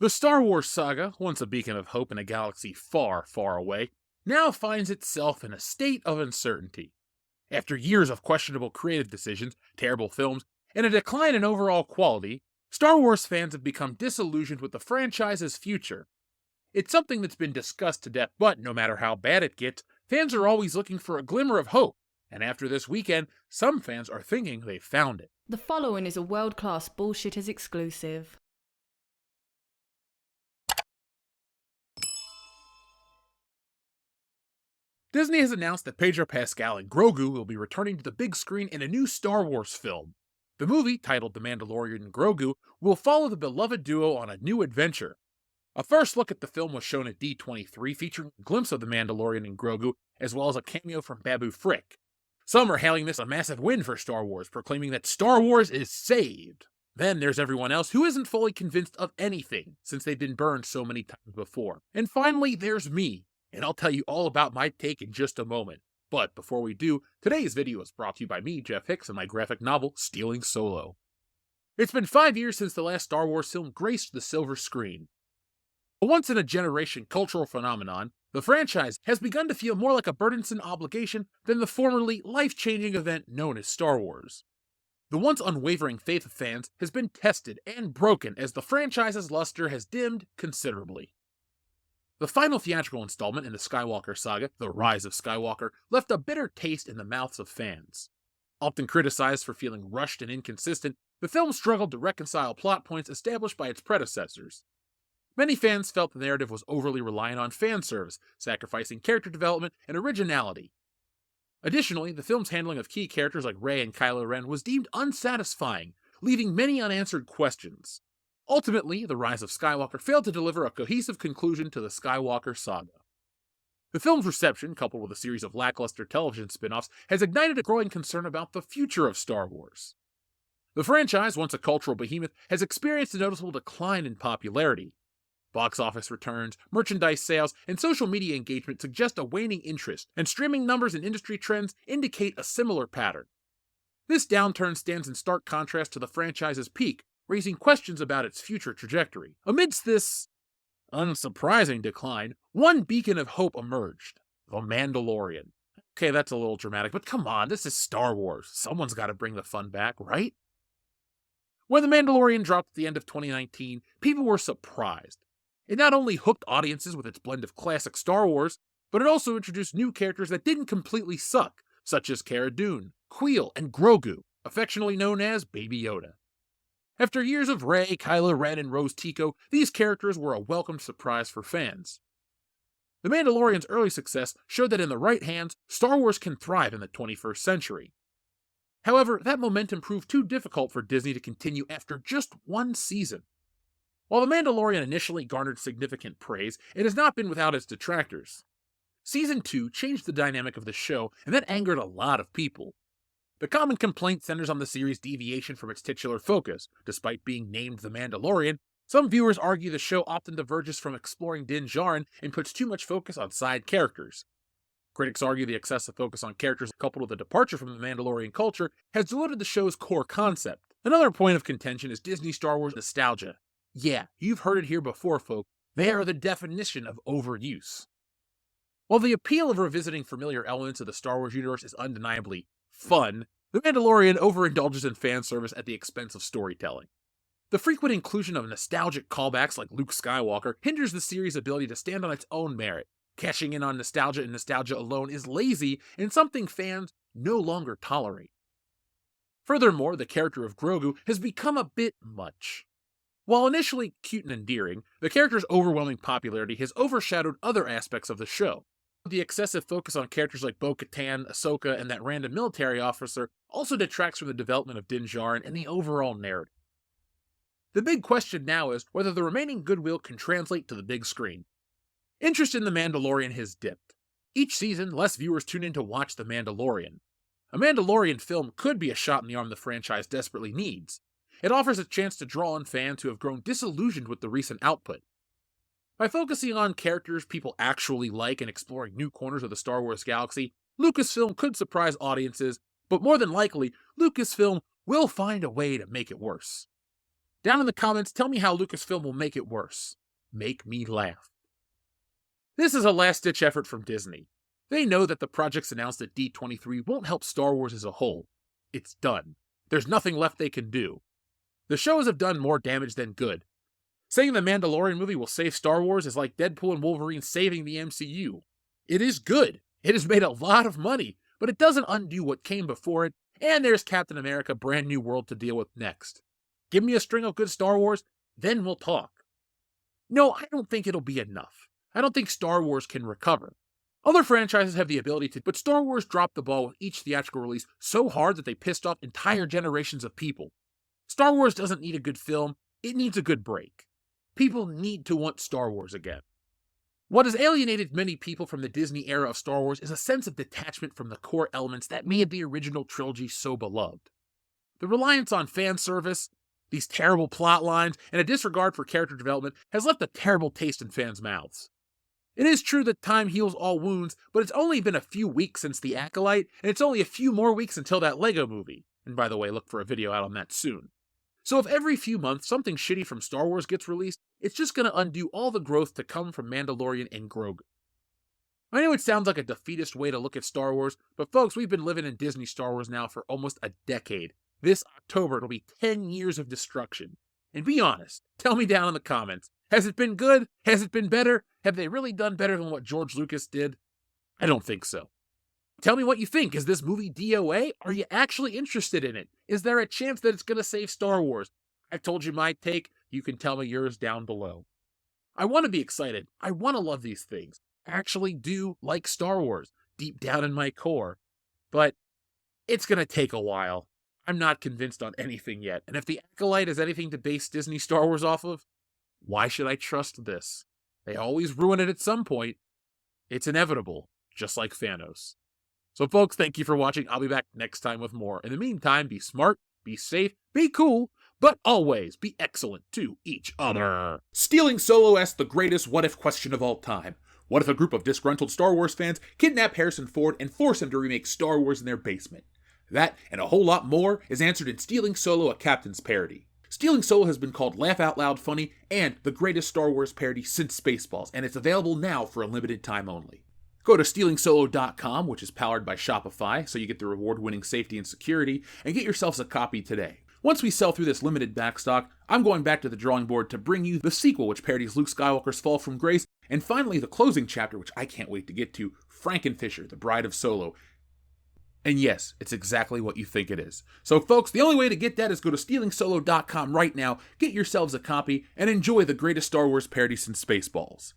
The Star Wars saga, once a beacon of hope in a galaxy far, far away, now finds itself in a state of uncertainty. After years of questionable creative decisions, terrible films, and a decline in overall quality, Star Wars fans have become disillusioned with the franchise's future. It's something that's been discussed to death, but no matter how bad it gets, fans are always looking for a glimmer of hope, and after this weekend, some fans are thinking they've found it. The following is a world-class Bullshitters exclusive. Disney has announced that Pedro Pascal and Grogu will be returning to the big screen in a new Star Wars film. The movie, titled The Mandalorian and Grogu, will follow the beloved duo on a new adventure. A first look at the film was shown at D23, featuring a glimpse of the Mandalorian and Grogu, as well as a cameo from Babu Frick. Some are hailing this a massive win for Star Wars, proclaiming that Star Wars is saved. Then there's everyone else who isn't fully convinced of anything, since they've been burned so many times before. And finally, there's me, and I'll tell you all about my take in just a moment. But before we do, today's video is brought to you by me, Jeff Hicks, and my graphic novel, Stealing Solo. It's been 5 years since the last Star Wars film graced the silver screen. A once-in-a-generation cultural phenomenon, the franchise has begun to feel more like a burdensome obligation than the formerly life-changing event known as Star Wars. The once unwavering faith of fans has been tested and broken as the franchise's luster has dimmed considerably. The final theatrical installment in the Skywalker saga, The Rise of Skywalker, left a bitter taste in the mouths of fans. Often criticized for feeling rushed and inconsistent, the film struggled to reconcile plot points established by its predecessors. Many fans felt the narrative was overly reliant on fan service, sacrificing character development and originality. Additionally, the film's handling of key characters like Rey and Kylo Ren was deemed unsatisfying, leaving many unanswered questions. Ultimately, The Rise of Skywalker failed to deliver a cohesive conclusion to the Skywalker saga. The film's reception, coupled with a series of lackluster television spin-offs, has ignited a growing concern about the future of Star Wars. The franchise, once a cultural behemoth, has experienced a noticeable decline in popularity. Box office returns, merchandise sales, and social media engagement suggest a waning interest, and streaming numbers and industry trends indicate a similar pattern. This downturn stands in stark contrast to the franchise's peak, raising questions about its future trajectory. Amidst this unsurprising decline, one beacon of hope emerged: The Mandalorian. Okay, that's a little dramatic, but come on, this is Star Wars. Someone's got to bring the fun back, right? When The Mandalorian dropped at the end of 2019, people were surprised. It not only hooked audiences with its blend of classic Star Wars, but it also introduced new characters that didn't completely suck, such as Cara Dune, Queel, and Grogu, affectionately known as Baby Yoda. After years of Rey, Kylo Ren, and Rose Tico, these characters were a welcome surprise for fans. The Mandalorian's early success showed that in the right hands, Star Wars can thrive in the 21st century. However, that momentum proved too difficult for Disney to continue after just one season. While The Mandalorian initially garnered significant praise, it has not been without its detractors. Season 2 changed the dynamic of the show, and that angered a lot of people. The common complaint centers on the series' deviation from its titular focus. Despite being named The Mandalorian, some viewers argue the show often diverges from exploring Din Djarin and puts too much focus on side characters. Critics argue the excessive focus on characters coupled with a departure from the Mandalorian culture has diluted the show's core concept. Another point of contention is Disney Star Wars nostalgia. Yeah, you've heard it here before, folks. They are the definition of overuse. While the appeal of revisiting familiar elements of the Star Wars universe is undeniably fun, The Mandalorian overindulges in fan service at the expense of storytelling. The frequent inclusion of nostalgic callbacks like Luke Skywalker hinders the series' ability to stand on its own merit. Cashing in on nostalgia and nostalgia alone is lazy and something fans no longer tolerate. Furthermore, the character of Grogu has become a bit much. While initially cute and endearing, the character's overwhelming popularity has overshadowed other aspects of the show. The excessive focus on characters like Bo-Katan, Ahsoka, and that random military officer also detracts from the development of Din Djarin and the overall narrative. The big question now is whether the remaining goodwill can translate to the big screen. Interest in The Mandalorian has dipped. Each season, less viewers tune in to watch The Mandalorian. A Mandalorian film could be a shot in the arm the franchise desperately needs. It offers a chance to draw in fans who have grown disillusioned with the recent output. By focusing on characters people actually like and exploring new corners of the Star Wars galaxy, Lucasfilm could surprise audiences, but more than likely, Lucasfilm will find a way to make it worse. Down in the comments, tell me how Lucasfilm will make it worse. Make me laugh. This is a last-ditch effort from Disney. They know that the projects announced at D23 won't help Star Wars as a whole. It's done. There's nothing left they can do. The shows have done more damage than good. Saying the Mandalorian movie will save Star Wars is like Deadpool and Wolverine saving the MCU. It is good. It has made a lot of money, but it doesn't undo what came before it, and there's Captain America: Brand New World to deal with next. Give me a string of good Star Wars, then we'll talk. No, I don't think it'll be enough. I don't think Star Wars can recover. Other franchises have the ability to, but Star Wars dropped the ball with each theatrical release so hard that they pissed off entire generations of people. Star Wars doesn't need a good film, it needs a good break. People need to want Star Wars again. What has alienated many people from the Disney era of Star Wars is a sense of detachment from the core elements that made the original trilogy so beloved. The reliance on fan service, these terrible plot lines, and a disregard for character development has left a terrible taste in fans' mouths. It is true that time heals all wounds, but it's only been a few weeks since The Acolyte, and it's only a few more weeks until that Lego movie. And by the way, look for a video out on that soon. So if every few months something shitty from Star Wars gets released, it's just going to undo all the growth to come from Mandalorian and Grogu. I know it sounds like a defeatist way to look at Star Wars, but folks, we've been living in Disney Star Wars now for almost a decade. This October, it'll be 10 years of destruction. And be honest, tell me down in the comments, has it been good? Has it been better? Have they really done better than what George Lucas did? I don't think so. Tell me what you think. Is this movie DOA? Are you actually interested in it? Is there a chance that it's going to save Star Wars? I've told you my take. You can tell me yours down below. I want to be excited. I want to love these things. I actually do like Star Wars, deep down in my core. But it's going to take a while. I'm not convinced on anything yet. And if The Acolyte is anything to base Disney Star Wars off of, why should I trust this? They always ruin it at some point. It's inevitable, just like Thanos. So folks, thank you for watching. I'll be back next time with more. In the meantime, be smart, be safe, be cool, but always be excellent to each other. Stealing Solo asks the greatest what-if question of all time. What if a group of disgruntled Star Wars fans kidnap Harrison Ford and force him to remake Star Wars in their basement? That, and a whole lot more, is answered in Stealing Solo, a Captain's Parody. Stealing Solo has been called Laugh Out Loud Funny and the greatest Star Wars parody since Spaceballs, and it's available now for a limited time only. Go to stealingsolo.com, which is powered by Shopify, so you get the reward-winning safety and security, and get yourselves a copy today. Once we sell through this limited backstock, I'm going back to the drawing board to bring you the sequel, which parodies Luke Skywalker's fall from grace, and finally the closing chapter, which I can't wait to get to, Frankenfisher, the Bride of Solo. And yes, it's exactly what you think it is. So folks, the only way to get that is go to stealingsolo.com right now, get yourselves a copy, and enjoy the greatest Star Wars parody since Spaceballs.